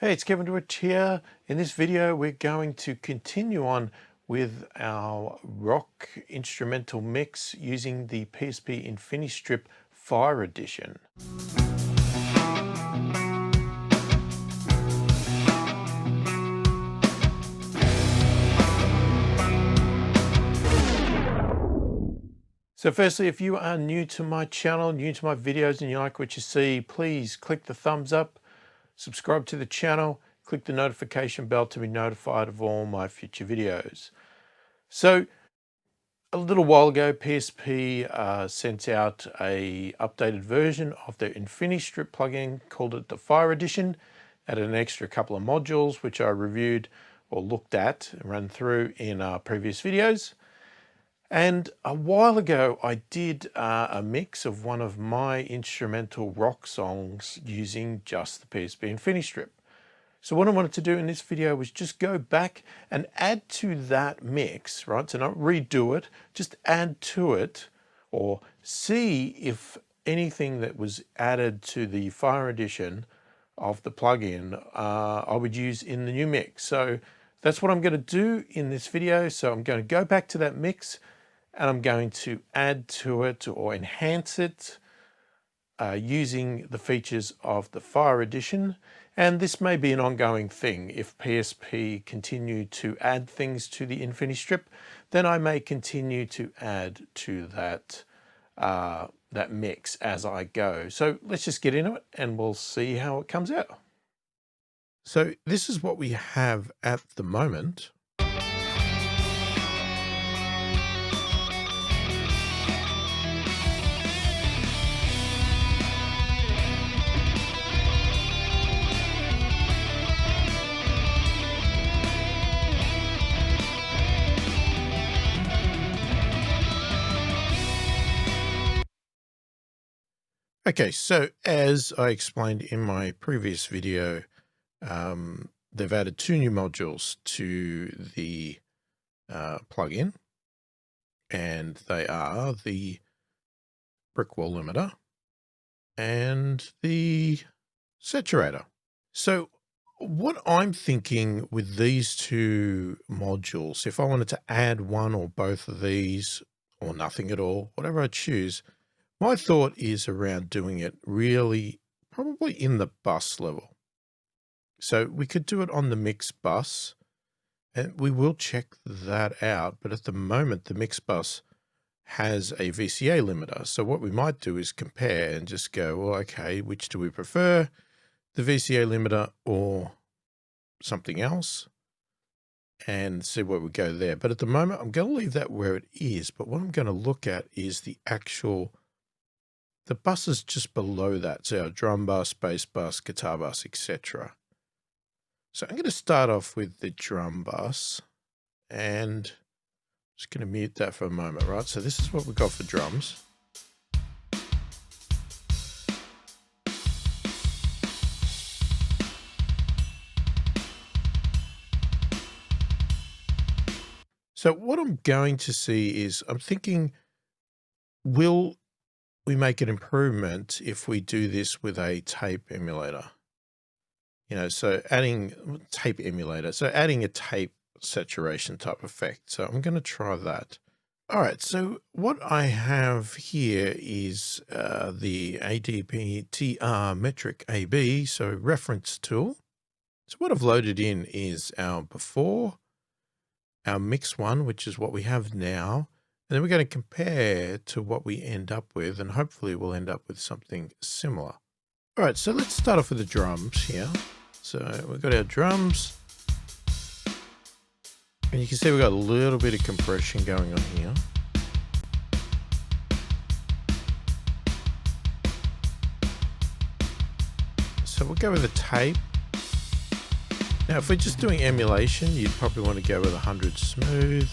Hey, it's Kevin DeWitt here. In this video, we're going to continue on with our rock instrumental mix using the PSP InfiniStrip Fire Edition. So firstly, if you are new to my channel, new to my videos, and you like what you see, please click the thumbs up, subscribe to the channel, click the notification bell to be notified of all my future videos. So a little while ago, PSP sent out a updated version of their InfiniStrip plugin, called it the Fire Edition, added an extra couple of modules, which I reviewed or looked at and ran through in previous videos. And a while ago, I did a mix of one of my instrumental rock songs using just the PSP InfiniStrip. So what I wanted to do in this video was just go back and add to that mix, right? So not redo it, just add to it or see if anything that was added to the Fire Edition of the plugin I would use in the new mix. So that's what I'm going to do in this video. So I'm going to go back to that mix and I'm going to add to it or enhance it using the features of the Fire Edition. And this may be an ongoing thing. If PSP continue to add things to the InfiniStrip, then I may continue to add to that, that mix as I go. So let's just get into it and we'll see how it comes out. So this is what we have at the moment. Okay, so as I explained in my previous video, they've added two new modules to the plugin, and they are the Brickwall Limiter and the Saturator. So what I'm thinking with these two modules, if I wanted to add one or both of these or nothing at all, whatever I choose, my thought is around doing it really probably in the bus level. So we could do it on the mix bus and we will check that out. But at the moment, the mix bus has a VCA limiter. So what we might do is compare and just go, well, okay, which do we prefer? The VCA limiter or something else? And see where we go there. But at the moment, I'm going to leave that where it is. But what I'm going to look at is the buses just below that. So our drum bus, bass bus, guitar bus, etc. So I'm going to start off with the drum bus and I'm just going to mute that for a moment, right? So this is what we've got for drums. So what I'm going to see is I'm thinking, will we make an improvement if we do this with a tape emulator? You know, so adding a tape saturation type effect. So I'm going to try that. All right. So what I have here is the ADPTR metric AB, so reference tool. So what I've loaded in is our before, our mix one, which is what we have now. And then we're going to compare to what we end up with, and hopefully we'll end up with something similar. All right, so let's start off with the drums here. So we've got our drums. And you can see we've got a little bit of compression going on here. So we'll go with a tape. Now, if we're just doing emulation, you'd probably want to go with 100 smooth.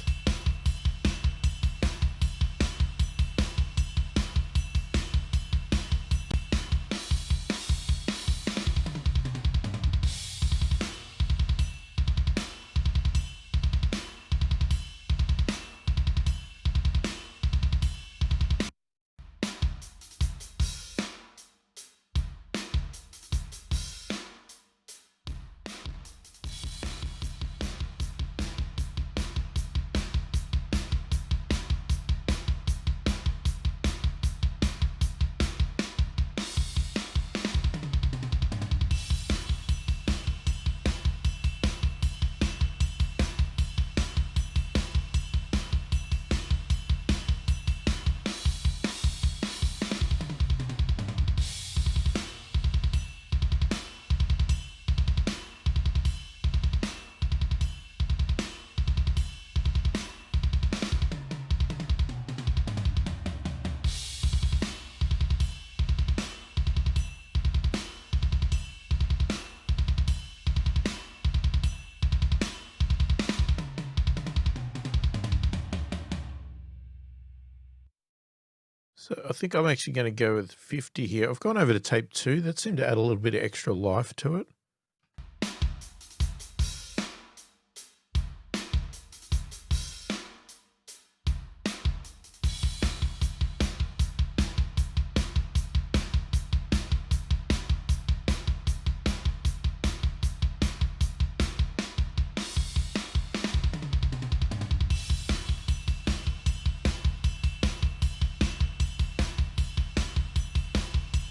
So I think I'm actually going to go with 50 here. I've gone over to tape 2. That seemed to add a little bit of extra life to it.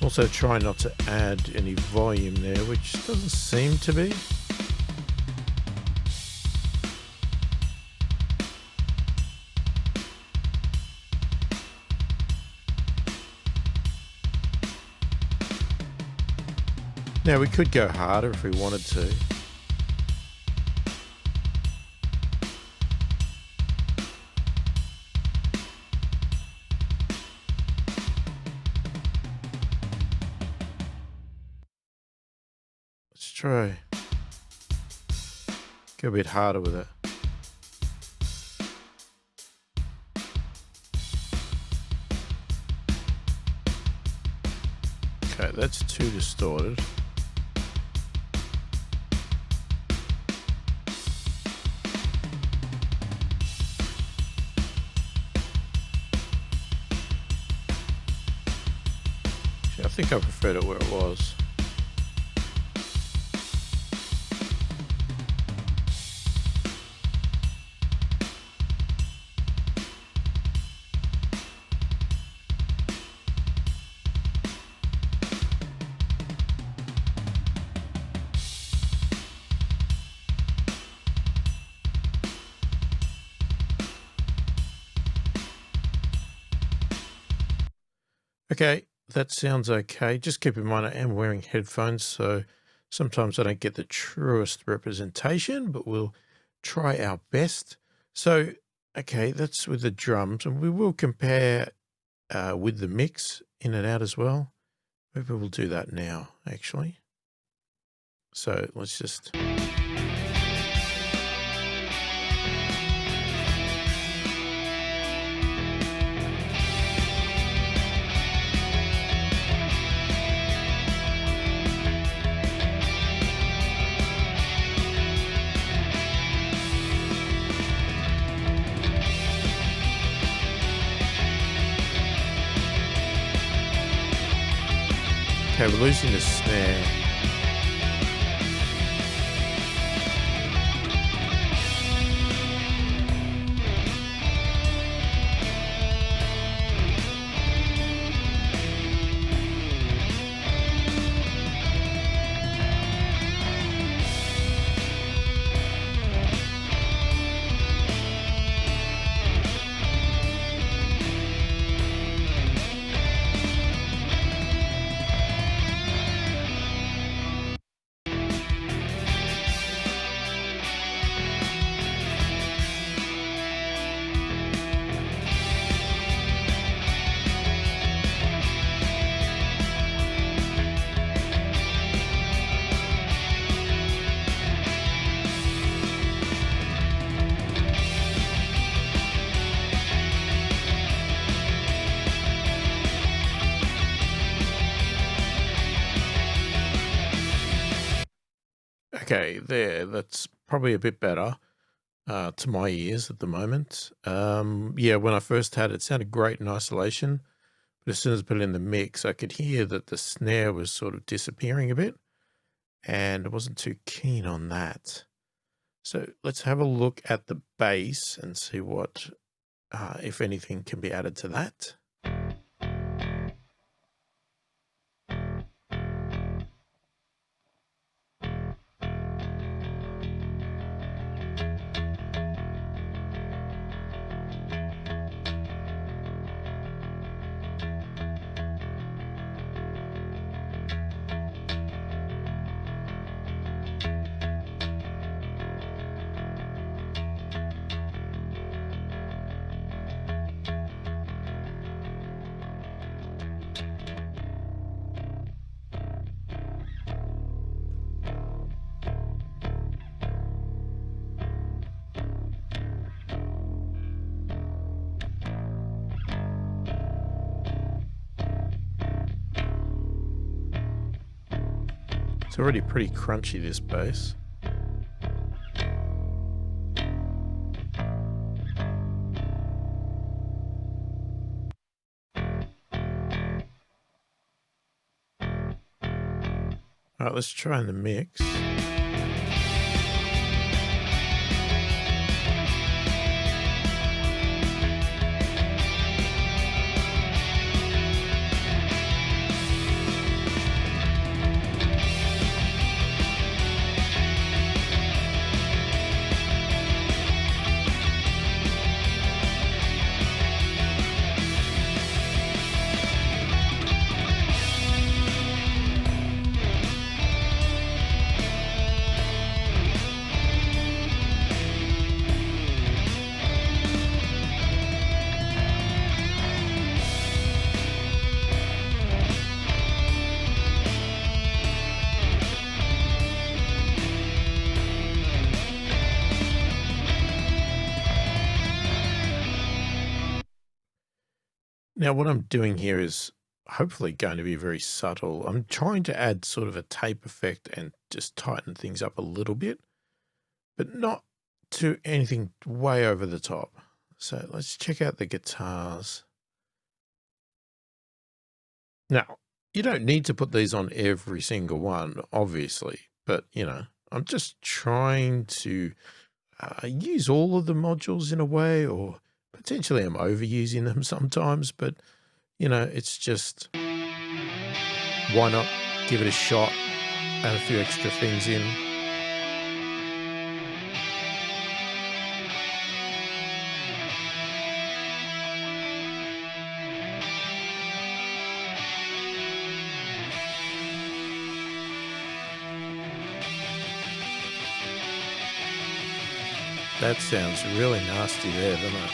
Also try not to add any volume there, which doesn't seem to be. Now we could go harder if we wanted to. Let's try. Go a bit harder with it. Okay, that's too distorted. I think I preferred it where it was. Okay, that sounds okay. Just keep in mind I am wearing headphones, so sometimes I don't get the truest representation, but we'll try our best. So, okay, that's with the drums, and we will compare with the mix in and out as well. Maybe we'll do that now, actually. So let's just... Okay, we're losing the snare. Okay, there, that's probably a bit better to my ears at the moment. Yeah, when I first had it, it sounded great in isolation, but as soon as I put it in the mix, I could hear that the snare was sort of disappearing a bit, and I wasn't too keen on that. So let's have a look at the bass and see what, if anything, can be added to that. It's already pretty crunchy, this bass. All right, let's try in the mix. Now, what I'm doing here is hopefully going to be very subtle. I'm trying to add sort of a tape effect and just tighten things up a little bit, but not to anything way over the top. So let's check out the guitars. Now, you don't need to put these on every single one, obviously, but you know, I'm just trying to use all of the modules in a way, or potentially I'm overusing them sometimes, but you know, it's just, why not give it a shot, add a few extra things in. That sounds really nasty there, doesn't it?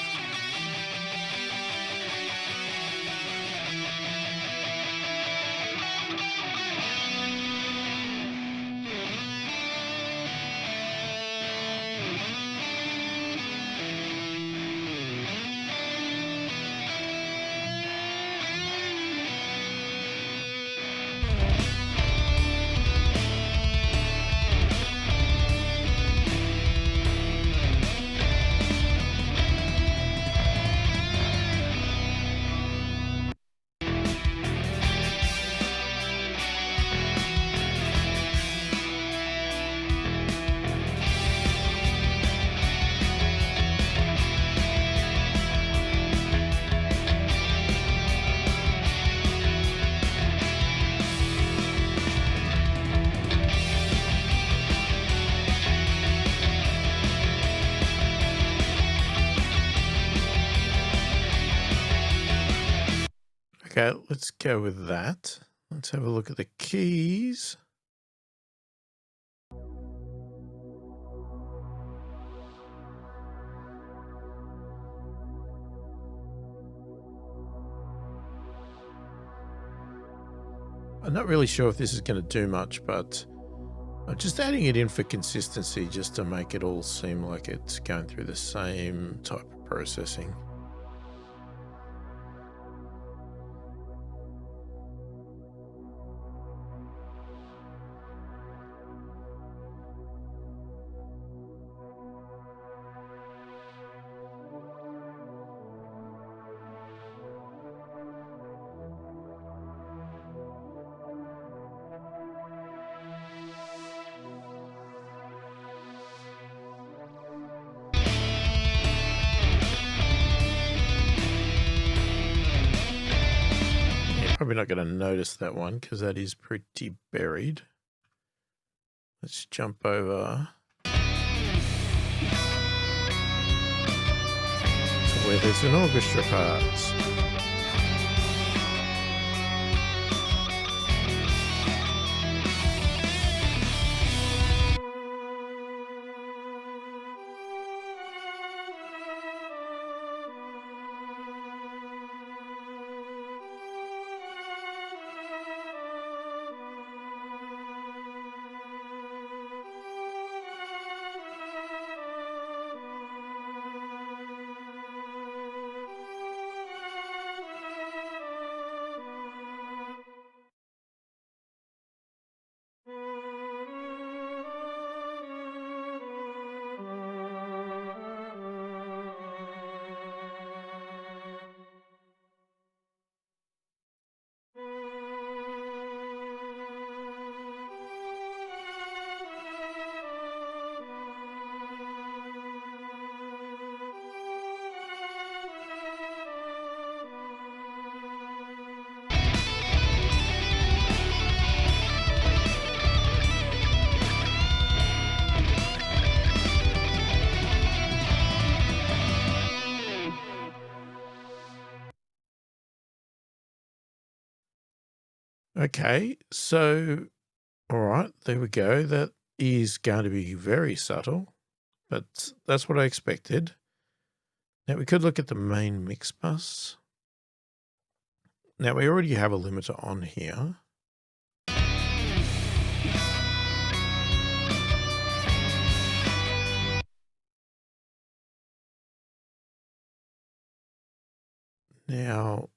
Okay, let's go with that. Let's have a look at the keys. I'm not really sure if this is going to do much, but I'm just adding it in for consistency, just to make it all seem like it's going through the same type of processing. Probably not going to notice that one because that is pretty buried. Let's jump over to where there's an orchestra part. Okay, so, all right, there we go. That is going to be very subtle, but that's what I expected. Now we could look at the main mix bus. Now we already have a limiter on here. Now,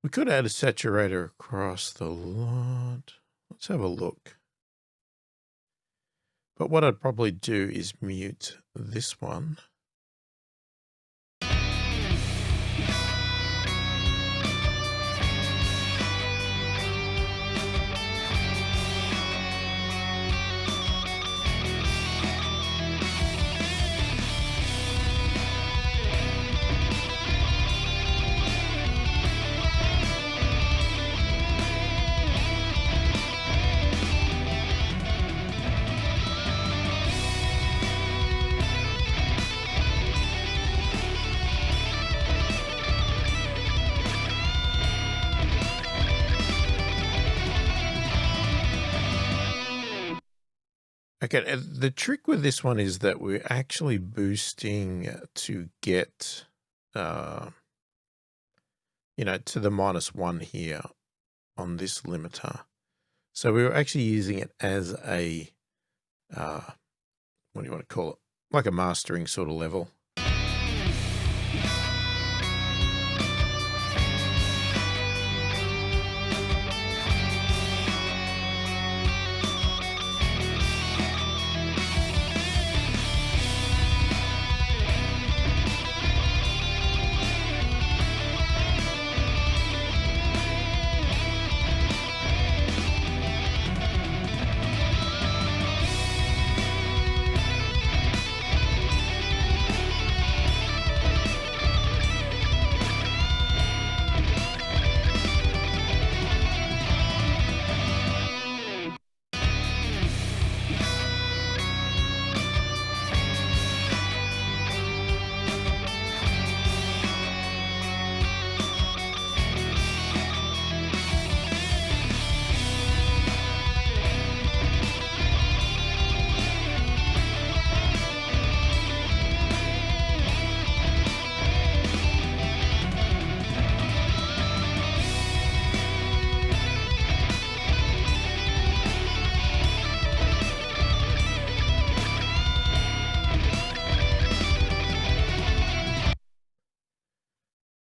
we could add a saturator across the lot. Let's have a look. But what I'd probably do is mute this one. Okay, the trick with this one is that we're actually boosting to get, to the -1 here on this limiter. So we were actually using it as a, what do you want to call it? Like a mastering sort of level.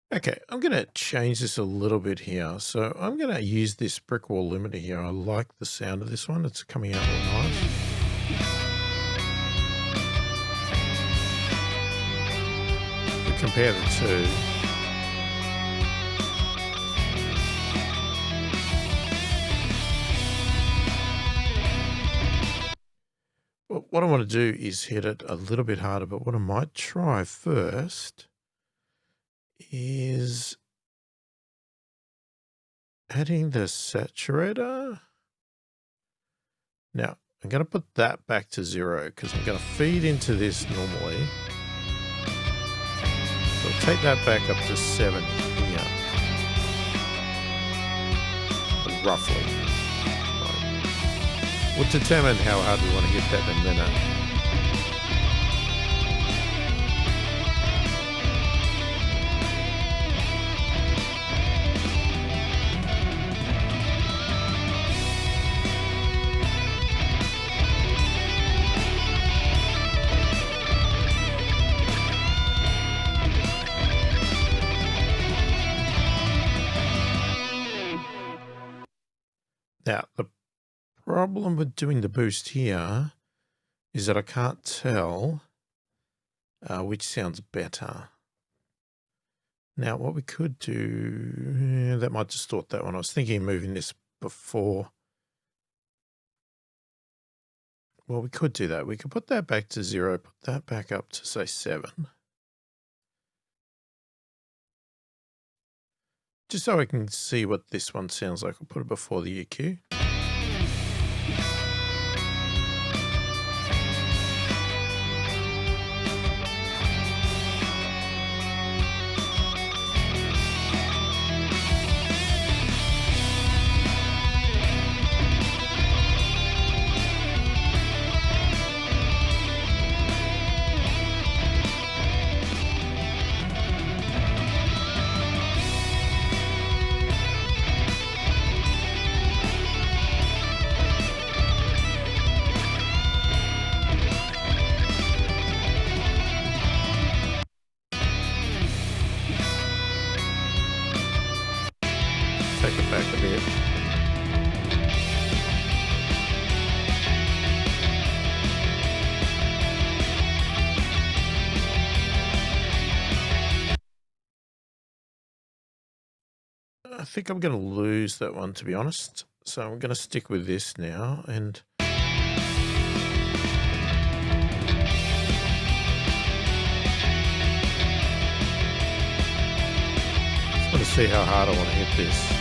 Okay, I'm going to change this a little bit here. So I'm going to use this Brickwall limiter here. I like the sound of this one. It's coming out all nice. We compare the two. Well, what I want to do is hit it a little bit harder, but what I might try first is adding the saturator. Now, I'm going to put that back to 0 because I'm going to feed into this normally. So I'll take that back up to 7 here. Roughly. Right. We'll determine how hard we want to hit that in a minute. Now, the problem with doing the boost here is that I can't tell which sounds better. Now, what we could do, that might distort that one. I was thinking of moving this before. Well, we could do that. We could put that back to 0, put that back up to, say, 7. Just so I can see what this one sounds like, I'll put it before the EQ. think I'm going to lose that one, to be honest. So I'm going to stick with this now, and just want to see how hard I want to hit this.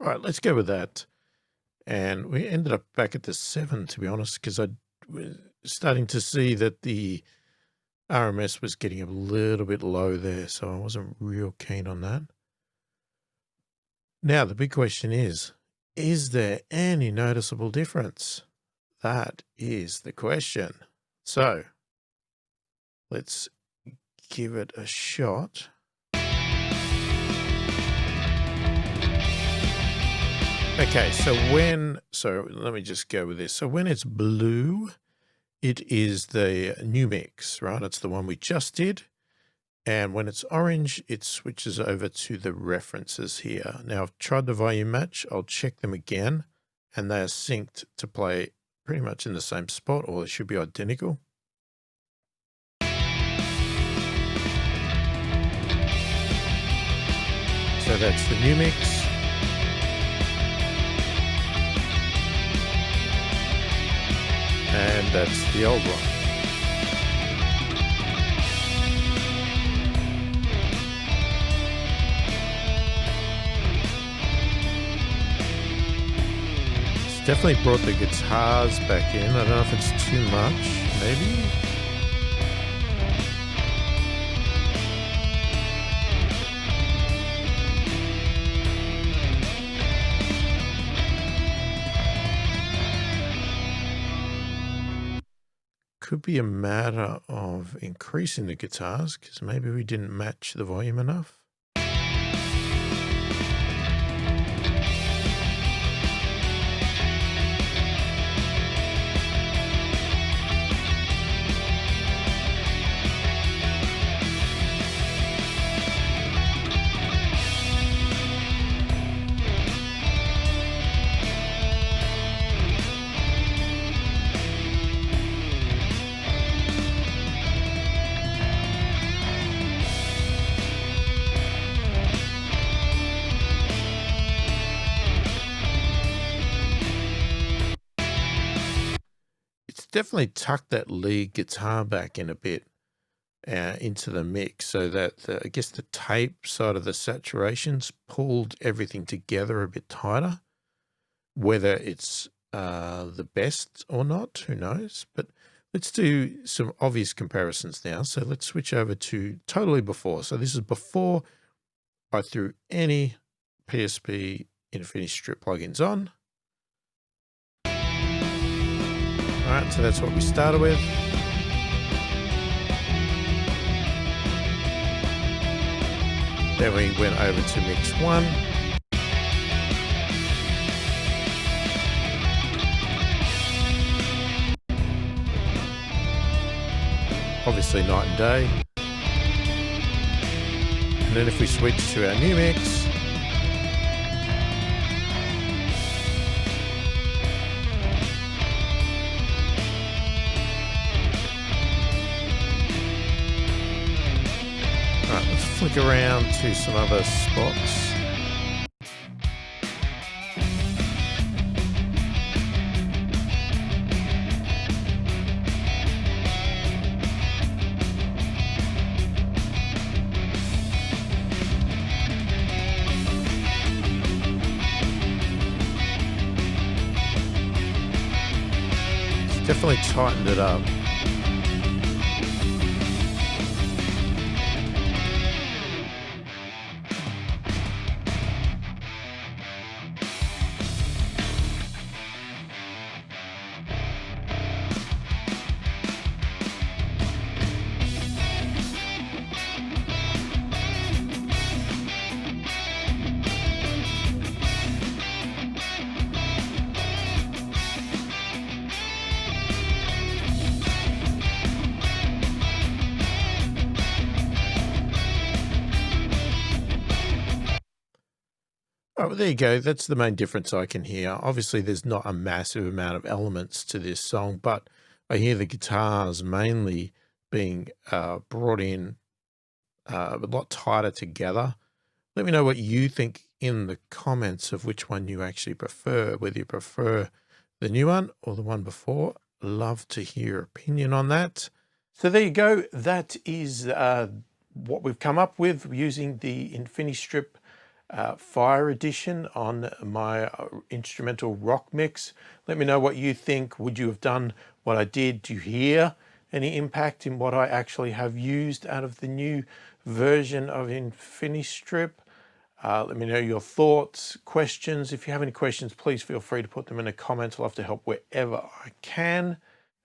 All right, let's go with that. And we ended up back at the 7, to be honest, because I was starting to see that the RMS was getting a little bit low there, so I wasn't real keen on that. Now, the big question is there any noticeable difference? That is the question. So let's give it a shot. Okay, so let me just go with this. So when it's blue, it is the new mix, right? It's the one we just did. And when it's orange, it switches over to the references here. Now, I've tried the volume match. I'll check them again, and they are synced to play pretty much in the same spot, or they should be identical. So that's the new mix. And that's the old one. It's definitely brought the guitars back in. I don't know if it's too much, maybe. Could be a matter of increasing the guitars, because maybe we didn't match the volume enough. Definitely tuck that lead guitar back in a bit into the mix, so that I guess the tape side of the saturations pulled everything together a bit tighter. Whether it's the best or not, who knows? But let's do some obvious comparisons now. So let's switch over to totally before. So this is before I threw any PSP InfiniStrip plugins on. All right, so that's what we started with. Then we went over to mix 1. Obviously night and day. And then if we switch to our new mix, flick around to some other spots. Definitely tightened it up. Oh, well, there you go. That's the main difference I can hear. Obviously, there's not a massive amount of elements to this song, but I hear the guitars mainly being brought in a lot tighter together. Let me know what you think in the comments of which one you actually prefer, whether you prefer the new one or the one before. Love to hear your opinion on that. So there you go. That is what we've come up with using the InfiniStrip Fire Edition on my instrumental rock mix. Let me know what you think. Would you have done what I did? Do you hear any impact in what I actually have used out of the new version of InfiniStrip? Let me know your thoughts, questions. If you have any questions, please feel free to put them in the comments. I'll love to help wherever I can.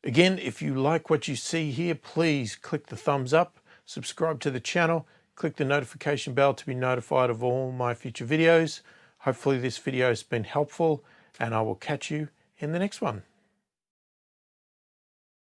Again, if you like what you see here, please click the thumbs up, subscribe to the channel, click the notification bell to be notified of all my future videos. Hopefully this video has been helpful, and I will catch you in the next one.